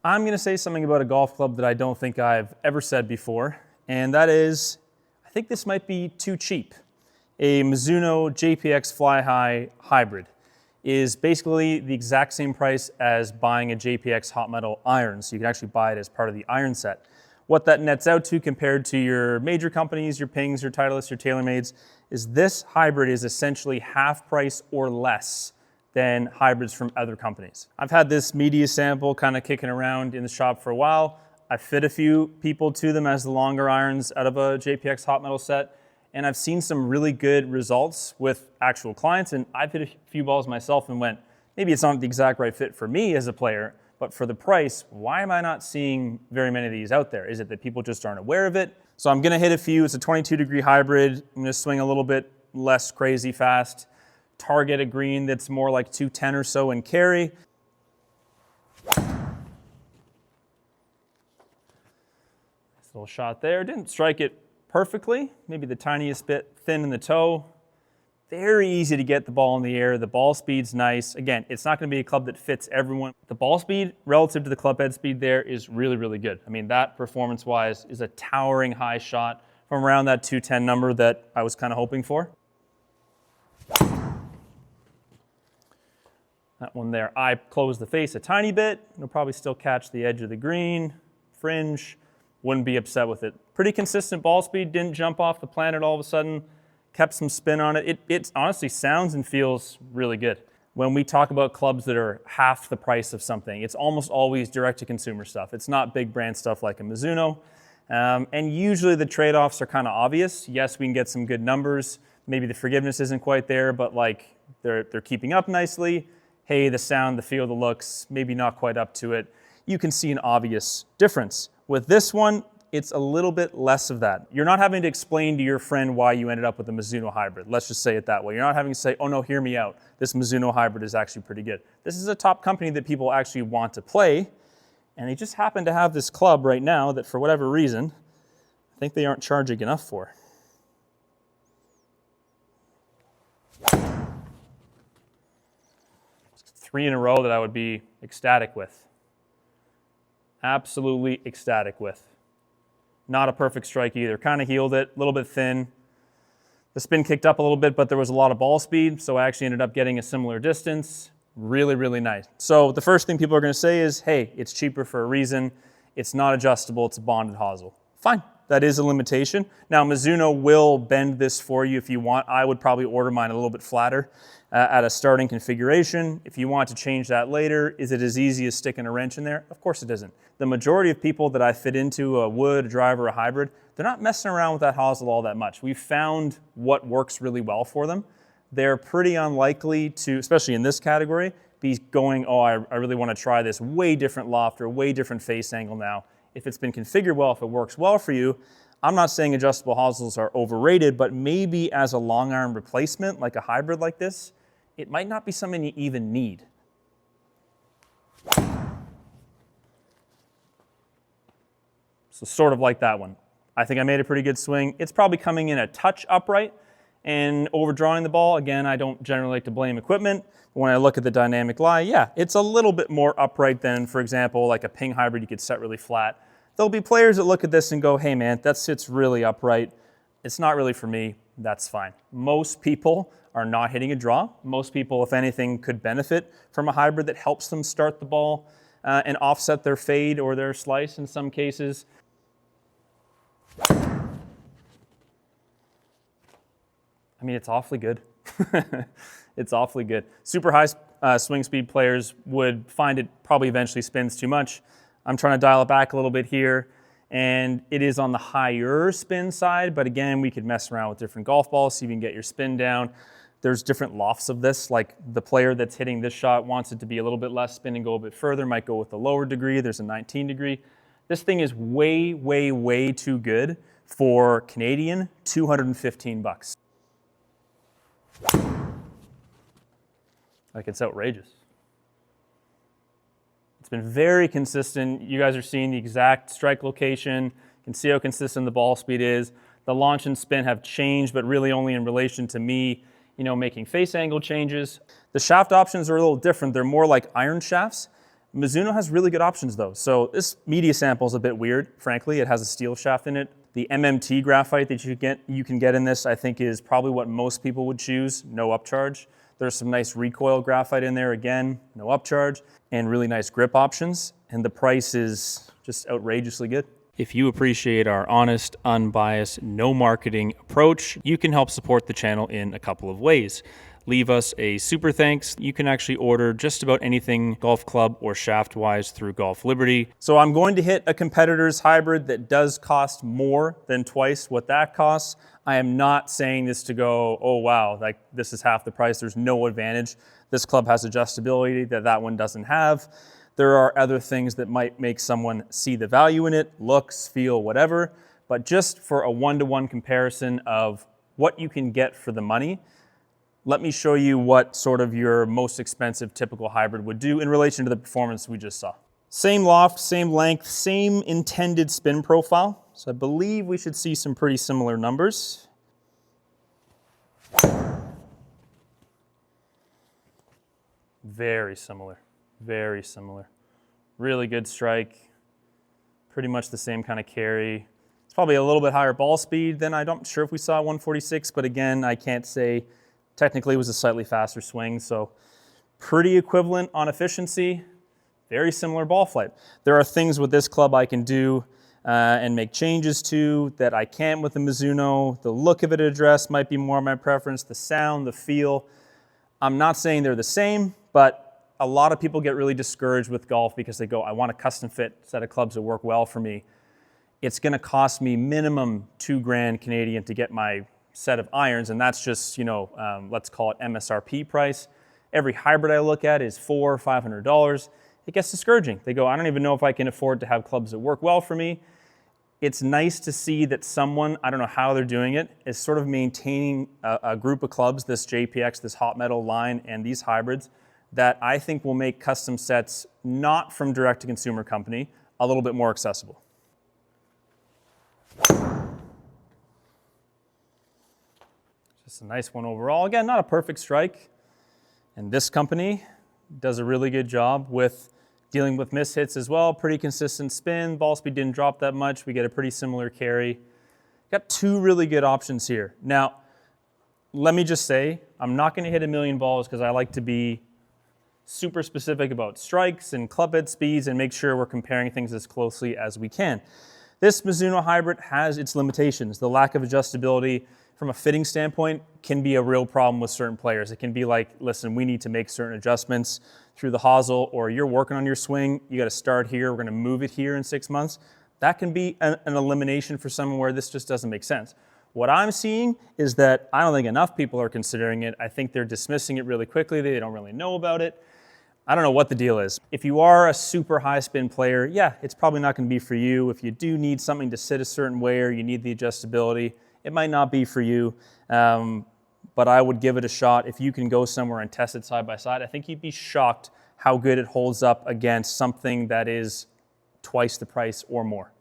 I'm going to say something about a golf club that I don't think I've ever said before, and that is, I think this might be too cheap. A Mizuno JPX Fly High Hybrid is basically the exact same price as buying a JPX Hot Metal iron, so you can actually buy it as part of the iron set. What that nets out to compared to your major companies, your Pings, your Titleists, your TaylorMades, is this hybrid is essentially half price or less than hybrids from other companies. I've had this media sample kind of kicking around in the shop for a while. I've fit a few people to them as the longer irons out of a JPX Hot Metal set, and I've seen some really good results with actual clients, and I've hit a few balls myself and went, maybe it's not the exact right fit for me as a player, but for the price, why am I not seeing very many of these out there? Is it that people just aren't aware of it? So I'm gonna hit a few. It's a 22-degree hybrid. I'm gonna swing a little bit less crazy fast. Target a green that's more like 210 or so in carry. Nice little shot there. Didn't strike it perfectly. Maybe the tiniest bit thin in the toe. Very easy to get the ball in the air. The ball speed's nice. Again, it's not going to be a club that fits everyone. The ball speed relative to the club head speed there is really, really good. I mean, that performance-wise is a towering high shot from around that 210 number that I was kind of hoping for. That one there, I closed the face a tiny bit. It'll probably still catch the edge of the green, fringe. Wouldn't be upset with it. Pretty consistent ball speed, didn't jump off the planet all of a sudden. Kept some spin on it. It honestly sounds and feels really good. When we talk about clubs that are half the price of something, it's almost always direct-to-consumer stuff. It's not big brand stuff like a Mizuno. And usually the trade-offs are kind of obvious. Yes, we can get some good numbers. Maybe the forgiveness isn't quite there, but like they're keeping up nicely. Hey, the sound, the feel, the looks, maybe not quite up to it. You can see an obvious difference. With this one, it's a little bit less of that. You're not having to explain to your friend why you ended up with a Mizuno hybrid. Let's just say it that way. You're not having to say, oh no, hear me out. This Mizuno hybrid is actually pretty good. This is a top company that people actually want to play, and they just happen to have this club right now that for whatever reason, I think they aren't charging enough for. Three in a row that I would be ecstatic with. Absolutely ecstatic with. Not a perfect strike either. Kind of healed it, a little bit thin. The spin kicked up a little bit, but there was a lot of ball speed, so I actually ended up getting a similar distance. Really, really nice. So the first thing people are going to say is, hey, it's cheaper for a reason. It's not adjustable. It's a bonded hosel. Fine. That is a limitation. Now, Mizuno will bend this for you if you want. I would probably order mine a little bit flatter at a starting configuration. If you want to change that later, is it as easy as sticking a wrench in there? Of course it isn't. The majority of people that I fit into a wood, a driver, a hybrid, they're not messing around with that hosel all that much. We've found what works really well for them. They're pretty unlikely to, especially in this category, be going, oh, I really want to try this way different loft or way different face angle now. If it's been configured well, if it works well for you, I'm not saying adjustable hosels are overrated, but maybe as a long iron replacement, like a hybrid like this, it might not be something you even need. So sort of like that one. I think I made a pretty good swing. It's probably coming in a touch upright and overdrawing the ball. Again, I don't generally like to blame equipment. But when I look at the dynamic lie, yeah, it's a little bit more upright than, for example, like a Ping hybrid you could set really flat. There'll be players that look at this and go, hey man, that sits really upright. It's not really for me. That's fine. Most people are not hitting a draw. Most people, if anything, could benefit from a hybrid that helps them start the ball and offset their fade or their slice in some cases. I mean, it's awfully good. It's awfully good. Super high swing speed players would find it probably eventually spins too much. I'm trying to dial it back a little bit here, and it is on the higher spin side, but again, we could mess around with different golf balls so you can get your spin down. There's different lofts of this, like the player that's hitting this shot wants it to be a little bit less spin and go a bit further, might go with a lower degree. There's a 19 degree. This thing is way, way, way too good for Canadian, 215 bucks. Like, it's outrageous. It's been very consistent. You guys are seeing the exact strike location. You can see how consistent the ball speed is. The launch and spin have changed, but really only in relation to me, making face angle changes. The shaft options are a little different. They're more like iron shafts. Mizuno has really good options though. So this media sample is a bit weird, frankly. It has a steel shaft in it. The MMT graphite that you can get in this, I think, is probably what most people would choose, no upcharge. There's some nice recoil graphite in there, again, no upcharge, and really nice grip options. And the price is just outrageously good. If you appreciate our honest, unbiased, no marketing approach, you can help support the channel in a couple of ways. Leave us a super thanks. You can actually order just about anything golf club or shaft wise through Golf Liberty. So I'm going to hit a competitor's hybrid that does cost more than twice what that costs. I am not saying this to go, oh wow, like this is half the price. There's no advantage. This club has adjustability that one doesn't have. There are other things that might make someone see the value in it, looks, feel, whatever. But just for a one-to-one comparison of what you can get for the money, let me show you what sort of your most expensive typical hybrid would do in relation to the performance we just saw. Same loft, same length, same intended spin profile. So I believe we should see some pretty similar numbers. Very similar, very similar. Really good strike, pretty much the same kind of carry. It's probably a little bit higher ball speed than I'm not sure if we saw 146, but again, I can't say. Technically, it was a slightly faster swing, so pretty equivalent on efficiency, very similar ball flight. There are things with this club I can do and make changes to that I can't with the Mizuno. The look of it addressed might be more my preference, the sound, the feel. I'm not saying they're the same, but a lot of people get really discouraged with golf because they go, I want a custom fit set of clubs that work well for me. It's gonna cost me minimum $2,000 Canadian to get my set of irons, and that's just, let's call it MSRP price. Every hybrid I look at is $400 or $500. It gets discouraging. They go, I don't even know if I can afford to have clubs that work well for me. It's nice to see that someone, I don't know how they're doing it, is sort of maintaining a group of clubs, this JPX, this hot metal line, and these hybrids, that I think will make custom sets, not from direct-to-consumer company, a little bit more accessible. Just a nice one overall. Again, not a perfect strike. And this company does a really good job with dealing with mishits as well. Pretty consistent spin. Ball speed didn't drop that much. We get a pretty similar carry. Got two really good options here. Now, let me just say, I'm not going to hit a million balls because I like to be super specific about strikes and club head speeds and make sure we're comparing things as closely as we can. This Mizuno hybrid has its limitations. The lack of adjustability from a fitting standpoint can be a real problem with certain players. It can be like, listen, we need to make certain adjustments through the hosel, or you're working on your swing, you got to start here, we're going to move it here in 6 months. That can be an elimination for someone where this just doesn't make sense. What I'm seeing is that I don't think enough people are considering it. I think they're dismissing it really quickly. They don't really know about it. I don't know what the deal is. If you are a super high spin player, yeah, it's probably not going to be for you. If you do need something to sit a certain way or you need the adjustability, it might not be for you, but I would give it a shot. If you can go somewhere and test it side by side, I think you'd be shocked how good it holds up against something that is twice the price or more.